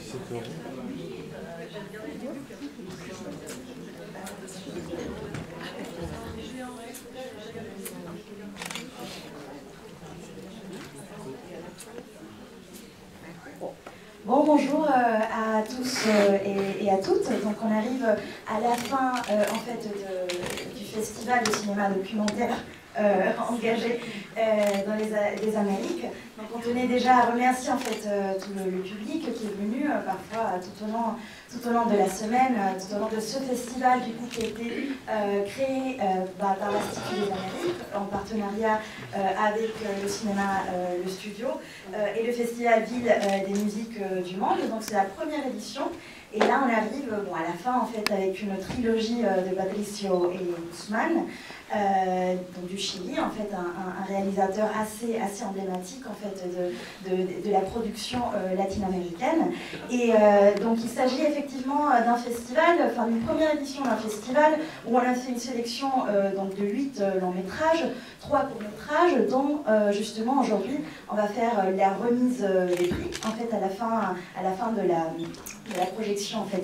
€. Bon, bonjour à tous et à toutes. Donc on arrive à la fin en fait du festival de cinéma documentaire engagé dans les Amériques. Donc on tenait déjà à remercier en fait tout le public qui est venu parfois tout au long de la semaine, tout au long de ce festival du coup qui a été créé par l'Institut des Amériques en partenariat avec le cinéma Le Studio et le Festival Ville des musiques du monde. Donc c'est la première édition. Et là, on arrive à la fin, en fait, avec une trilogie de Patricio et Guzmán, donc du Chili, en fait, un réalisateur assez emblématique, en fait, de la production latino-américaine. Et donc, il s'agit effectivement d'un festival, enfin, d'une première édition d'un festival où on a fait une sélection donc de 8 longs métrages, 3 courts-métrages, dont, justement, aujourd'hui, on va faire la remise des prix, en fait, à la fin de la projection en fait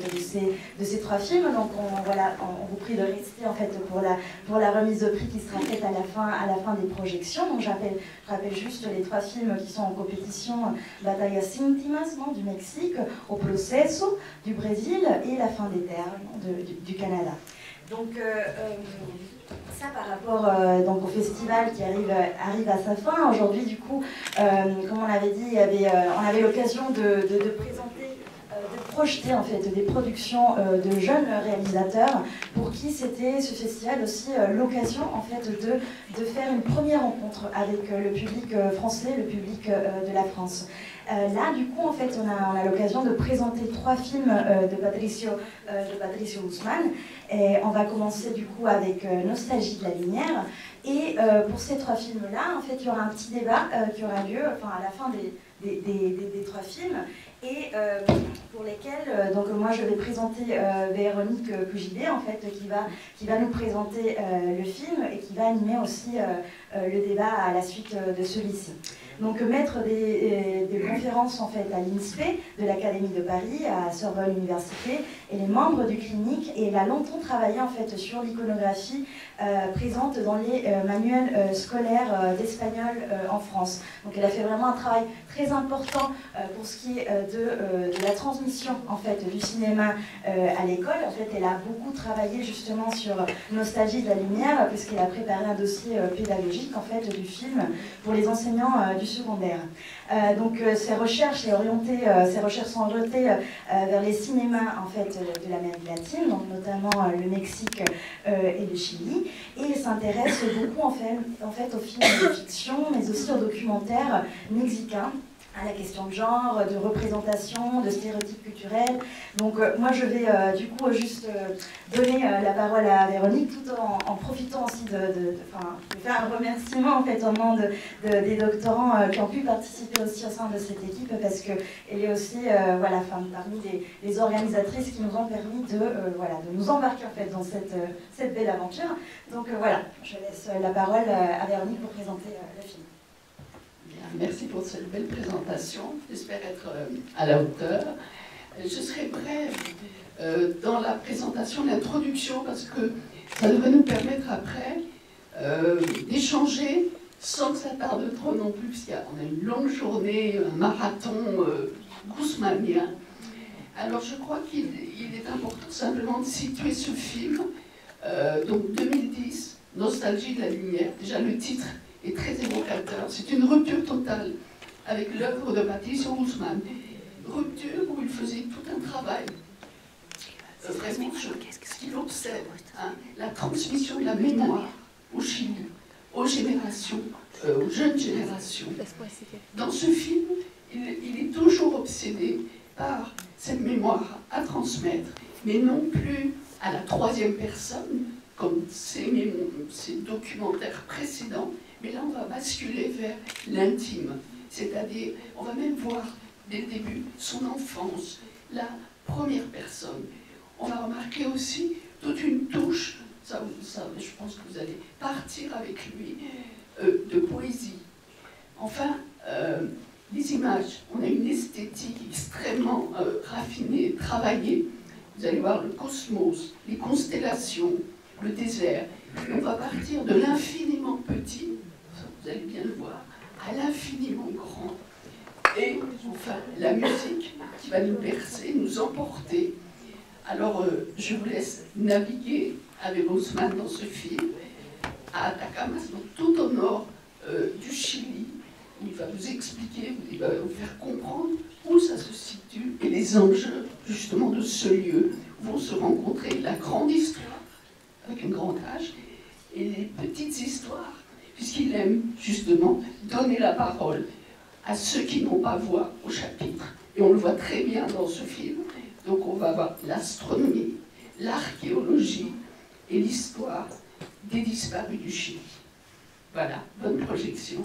de ces 3 films. Donc on vous prie de rester en fait pour la remise de prix qui sera faite à la fin des projections. Donc je rappelle juste les 3 films qui sont en compétition: Batallas Íntimas du Mexique, O Processo du Brésil et La Fin des Terres du Canada. Donc ça par rapport donc au festival qui arrive à sa fin. Aujourd'hui du coup, comme on l'avait dit, on avait l'occasion de présenter, de projeter en fait des productions de jeunes réalisateurs pour qui c'était ce festival aussi l'occasion en fait de faire une première rencontre avec le public français, le public de la France. Là, du coup, en fait, on a l'occasion de présenter 3 films de Patricio Guzmán. Et on va commencer du coup avec Nostalgie de la lumière. Et pour ces 3 films-là, en fait, il y aura un petit débat qui aura lieu à la fin des 3 films. Et pour lesquels, donc moi je vais présenter Véronique Cougidé, en fait, qui va nous présenter le film et qui va animer aussi le débat à la suite de celui-ci. Donc maître des conférences en fait à l'INSPE de l'Académie de Paris, à Sorbonne Université, et les membres du clinique, et elle a longtemps travaillé en fait sur l'iconographie présente dans les manuels scolaires d'espagnol en France. Donc elle a fait vraiment un travail très important pour ce qui est de la transmission en fait du cinéma à l'école. En fait, elle a beaucoup travaillé justement sur Nostalgie de la lumière, puisqu'elle a préparé un dossier pédagogique en fait du film pour les enseignants du secondaire. Donc ses recherches sont orientées vers les cinémas en fait de l'Amérique latine, donc notamment le Mexique et le Chili, et s'intéresse beaucoup en fait aux films de fiction, mais aussi aux documentaires mexicains, à la question de genre, de représentation, de stéréotypes culturels. Donc moi je vais du coup juste donner la parole à Véronique, tout en profitant aussi de faire un remerciement en fait au nom des doctorants qui ont pu participer aussi au sein de cette équipe, parce qu'elle est aussi parmi les organisatrices qui nous ont permis de nous embarquer en fait dans cette belle aventure. Donc voilà, je laisse la parole à Véronique pour présenter le film. Merci pour cette belle présentation. J'espère être à la hauteur. Je serai brève dans la présentation, l'introduction, parce que ça devrait nous permettre après d'échanger sans que ça tarde trop non plus, parce qu'on a une longue journée, un marathon guzmanien. Alors je crois qu'il est important simplement de situer ce film. Donc 2010, Nostalgie de la lumière, déjà le titre est très évocateur. C'est une rupture totale avec l'œuvre de Patricio Guzmán. Rupture où il faisait tout un travail vraiment sur ce qu'il observe, la transmission de la mémoire au Chili, aux générations, aux jeunes générations. Dans ce film, il est toujours obsédé par cette mémoire à transmettre, mais non plus à la 3e personne, comme ces documentaires précédents, mais là on va basculer vers l'intime, c'est-à-dire on va même voir dès le début son enfance, la première personne. On va remarquer aussi toute une touche, ça je pense que vous allez partir avec lui, de poésie. Enfin, les images, on a une esthétique extrêmement extrêmement raffiné, travaillé. Vous allez voir le cosmos, les constellations, le désert. On va partir de l'infiniment petit, vous allez bien le voir, à l'infiniment grand. Et enfin, la musique qui va nous bercer, nous emporter. Alors, je vous laisse naviguer avec Haussmann dans ce film, à Atacama, tout au nord du Chili, où il va vous expliquer, il va vous faire comprendre où ça se situe et les enjeux, justement, de ce lieu où vont se rencontrer la grande histoire, avec un grand H, et les petites histoires, puisqu'il aime, justement, donner la parole à ceux qui n'ont pas voix au chapitre. Et on le voit très bien dans ce film. Donc on va voir l'astronomie, l'archéologie et l'histoire des disparus du Chili. Voilà, bonne projection.